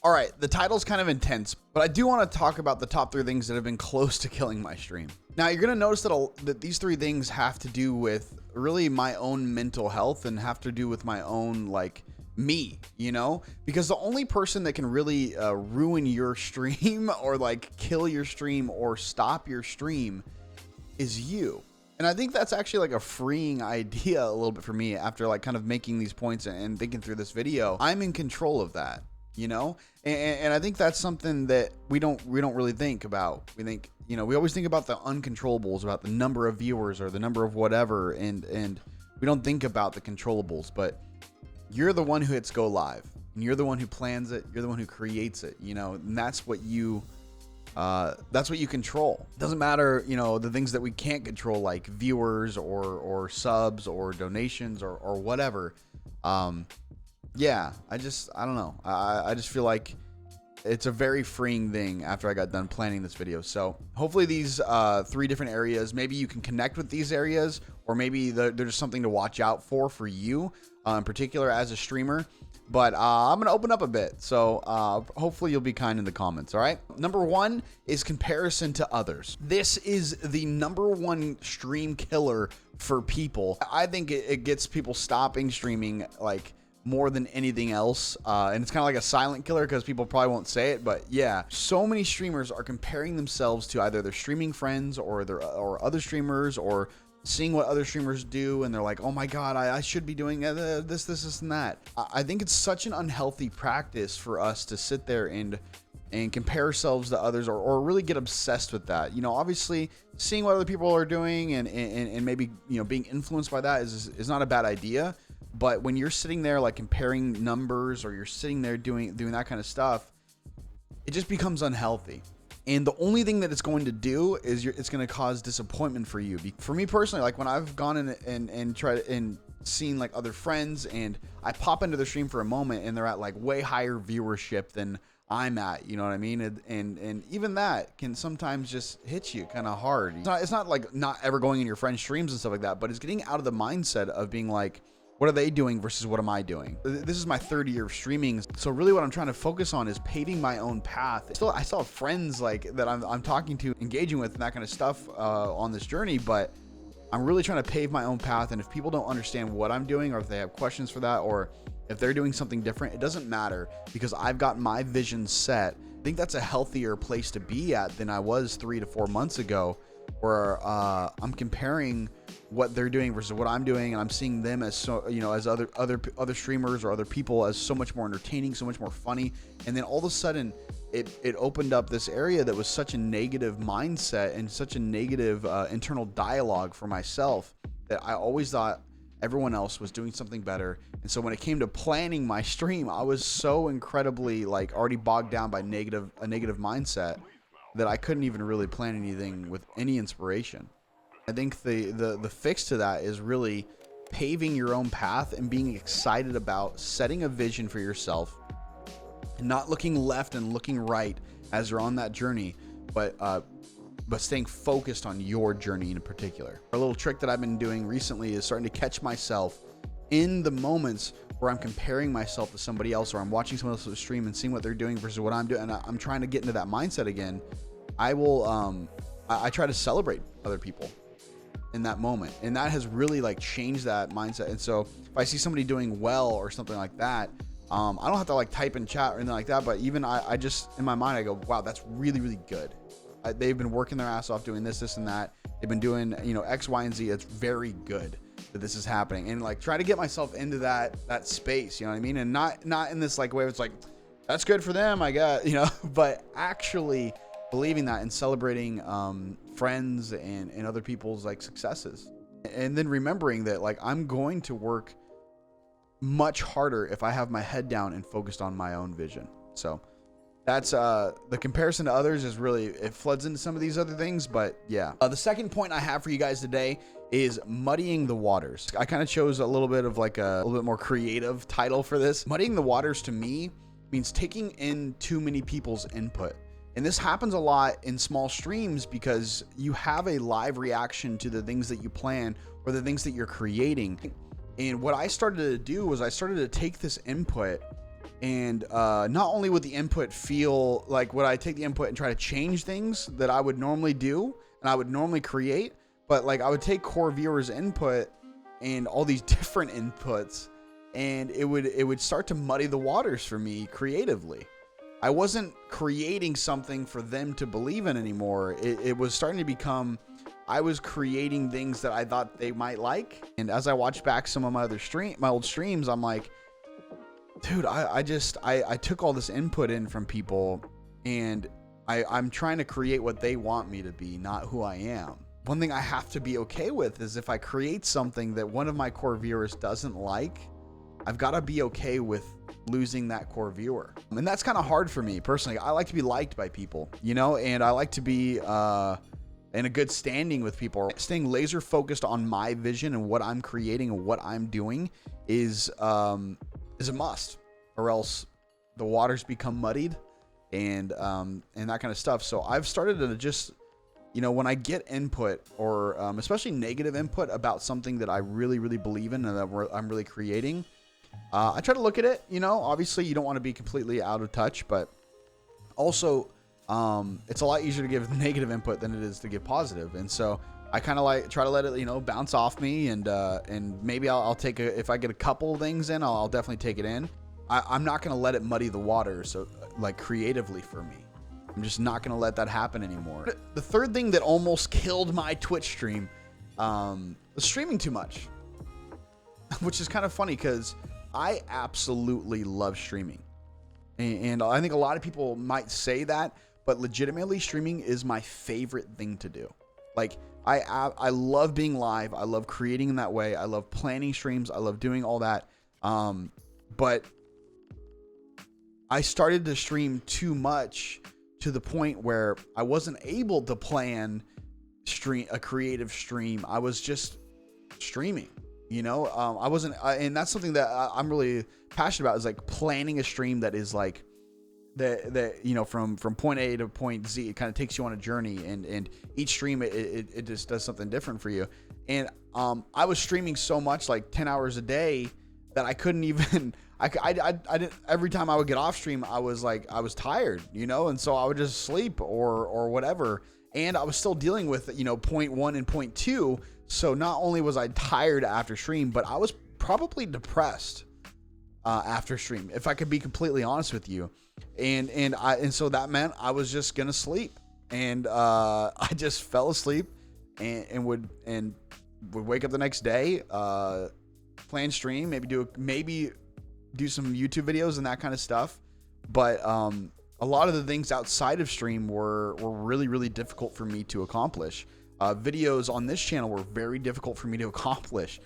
All right, the title's kind of intense, but I do want to talk about the top 3 things that have been close to killing my stream. Now, you're going to notice that these 3 things have to do with really my own mental health and have to do with my own, like, me, you know? Because the only person that can really ruin your stream or, like, kill your stream or stop your stream is you. And I think that's actually like a freeing idea a little bit for me after like kind of making these points and thinking through this video. I'm in control of that, you know? And I think that's something that we don't really think about. We think, you know, we always think about the uncontrollables, about the number of viewers or the number of whatever, and we don't think about the controllables. But you're the one who hits go live, and you're the one who plans it, you're the one who creates it, you know, and that's what you control. It doesn't matter, you know, the things that we can't control, like viewers or subs or donations or whatever. Yeah, I don't know. I just feel like it's a very freeing thing after I got done planning this video. So hopefully these 3 different areas, maybe you can connect with these areas, or maybe they're just something to watch out for you in particular as a streamer. But I'm going to open up a bit. So hopefully you'll be kind in the comments. All right. Number 1 is comparison to others. This is the number 1 stream killer for people. I think it gets people stopping streaming like more than anything else. And it's kind of like a silent killer because people probably won't say it. But yeah, so many streamers are comparing themselves to either their streaming friends or other streamers, or seeing what other streamers do, and they're like, oh my god, I should be doing this and that. I think it's such an unhealthy practice for us to sit there and compare ourselves to others, or really get obsessed with that. You know, obviously seeing what other people are doing and maybe, you know, being influenced by that is not a bad idea. But when you're sitting there like comparing numbers, or you're sitting there doing that kind of stuff, it just becomes unhealthy. And the only thing that it's going to do is it's going to cause disappointment for you. For me personally, like when I've gone in and tried and seen like other friends, and I pop into their stream for a moment and they're at like way higher viewership than I'm at, you know what I mean? And even that can sometimes just hit you kind of hard. It's not like not ever going in your friend's streams and stuff like that, but it's getting out of the mindset of being like, what are they doing versus what am I doing? This is my 3rd year of streaming. So really what I'm trying to focus on is paving my own path. I still have friends like that I'm talking to, engaging with, and that kind of stuff on this journey, but I'm really trying to pave my own path. And if people don't understand what I'm doing, or if they have questions for that, or if they're doing something different, it doesn't matter, because I've got my vision set. I think that's a healthier place to be at than I was 3 to 4 months ago, where I'm comparing what they're doing versus what I'm doing, and I'm seeing them as, so, you know, as other streamers or other people as so much more entertaining, so much more funny. And then all of a sudden it opened up this area that was such a negative mindset and such a negative internal dialogue for myself, that I always thought everyone else was doing something better. And so when it came to planning my stream, I was so incredibly like already bogged down by a negative mindset that I couldn't even really plan anything with any inspiration. I think the fix to that is really paving your own path and being excited about setting a vision for yourself, and not looking left and looking right as you're on that journey, but staying focused on your journey in particular. A little trick that I've been doing recently is starting to catch myself in the moments where I'm comparing myself to somebody else, or I'm watching someone else's stream and seeing what they're doing versus what I'm doing, and I'm trying to get into that mindset again. I will I try to celebrate other people in that moment, and that has really like changed that mindset. And so if I see somebody doing well or something like that, I don't have to like type in chat or anything like that, but even I just in my mind I go, wow, that's really, really good. They've been working their ass off doing this and that. They've been doing, you know, X, Y, and Z. It's very good that this is happening, and like try to get myself into that space, you know what I mean? And not in this like way where it's like, that's good for them, I guess, you know, but actually believing that and celebrating friends and other people's like successes, and then remembering that like I'm going to work much harder if I have my head down and focused on my own vision. So that's the comparison to others is really, it floods into some of these other things. But yeah, the second point I have for you guys today is muddying the waters. I kind of chose a little bit of like a little bit more creative title for this. Muddying the waters to me means taking in too many people's input. And this happens a lot in small streams because you have a live reaction to the things that you plan or the things that you're creating. And what I started to do was I started to take this input And not only would the input feel like, would I take the input and try to change things that I would normally do and I would normally create, but like I would take core viewers input and all these different inputs, and it would start to muddy the waters for me creatively. I wasn't creating something for them to believe in anymore. It was starting to become, I was creating things that I thought they might like. And as I watched back some of my old streams, I'm like, dude, I took all this input in from people, and I'm trying to create what they want me to be, not who I am. One thing I have to be okay with is if I create something that one of my core viewers doesn't like, I've got to be okay with losing that core viewer. And that's kind of hard for me personally. I like to be liked by people, you know, and I like to be in a good standing with people. Staying laser focused on my vision and what I'm creating and what I'm doing is a must, or else the waters become muddied and that kind of stuff. So I've started to just, you know, when I get input or especially negative input about something that I really, really believe in and that I'm really creating, I try to look at it. You know, obviously you don't want to be completely out of touch, but also it's a lot easier to give negative input than it is to give positive. And so I kind of like try to let it, you know, bounce off me, and maybe I'll take if I get a couple things in, I'll definitely take it in. I'm not going to let it muddy the water. So like creatively for me, I'm just not going to let that happen anymore. The third thing that almost killed my Twitch stream was streaming too much, which is kind of funny because I absolutely love streaming. And I think a lot of people might say that, but legitimately streaming is my favorite thing to do. Like I love being live. I love creating in that way. I love planning streams. I love doing all that. But I started to stream too much to the point where I wasn't able to plan a creative stream. I was just streaming, you know. I wasn't, and that's something that I'm really passionate about, is like planning a stream that is like that you know, from point A to point Z. It kind of takes you on a journey, and each stream it just does something different for you. And I was streaming so much, like 10 hours a day, that I couldn't even. I didn't. Every time I would get off stream, I was tired, you know, and so I would just sleep or whatever. And I was still dealing with, you know, point 1 and point 2. So not only was I tired after stream, but I was probably depressed after stream, if I could be completely honest with you. And so that meant I was just gonna sleep, and I just fell asleep and would wake up the next day, plan stream, maybe do some YouTube videos and that kind of stuff. But a lot of the things outside of stream were really, really difficult for me to accomplish. Videos on this channel were very difficult for me to accomplish.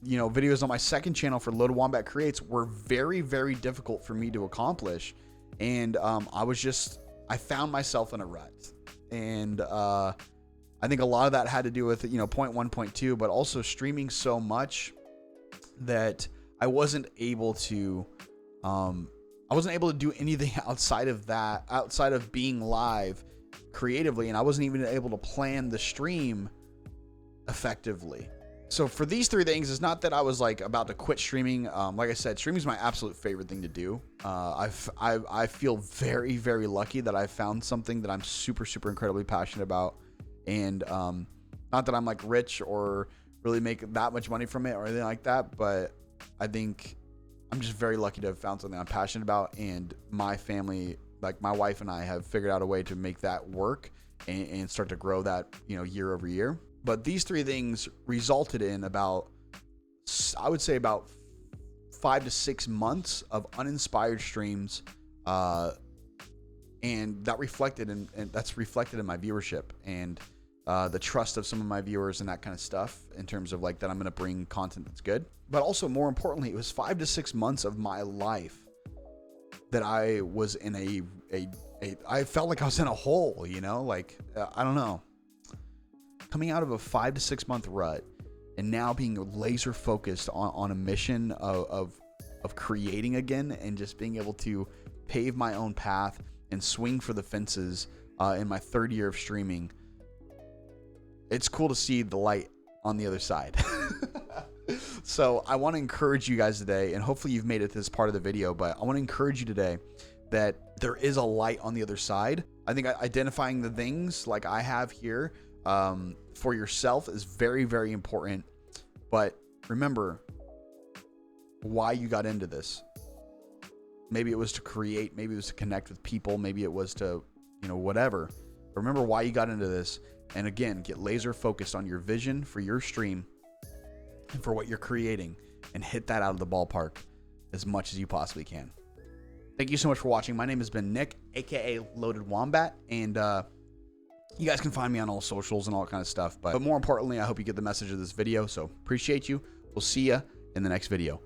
You know, videos on my second channel for Loadedwombat Creates were very, very difficult for me to accomplish. And I found myself in a rut. And I think a lot of that had to do with, you know, point 1, point 2, but also streaming so much that I wasn't able to do anything outside of being live creatively, and I wasn't even able to plan the stream effectively. So for these three things, it's not that I was like about to quit streaming. Like I said, streaming is my absolute favorite thing to do. I feel very, very lucky that I found something that I'm super, super incredibly passionate about. And not that I'm like rich or really make that much money from it or anything like that, but I think I'm just very lucky to have found something I'm passionate about. And my family, like my wife and I, have figured out a way to make that work and start to grow that, you know, year over year. But these three things resulted in about 5 to 6 months of uninspired streams, and that's reflected in my viewership and the trust of some of my viewers and that kind of stuff, in terms of like that I'm going to bring content that's good. But also, more importantly, it was 5 to 6 months of my life that I was in I felt like I was in a hole, you know, like I don't know. Coming out of a 5 to 6 month rut and now being laser focused on a mission of creating again, and just being able to pave my own path and swing for the fences in my third year of streaming. It's cool to see the light on the other side. So I want to encourage you guys today, and hopefully you've made it this part of the video, but I want to encourage you today that there is a light on the other side. I think identifying the things like I have here for yourself is very, very important. But remember why you got into this. Maybe it was to create, maybe it was to connect with people, maybe it was to, whatever. Remember why you got into this. And again, get laser focused on your vision for your stream and for what you're creating, and hit that out of the ballpark as much as you possibly can. Thank you so much for watching. My name has been Nick, aka Loadedwombat, and you guys can find me on all socials and all that kind of stuff. But more importantly, I hope you get the message of this video. So appreciate you. We'll see ya in the next video.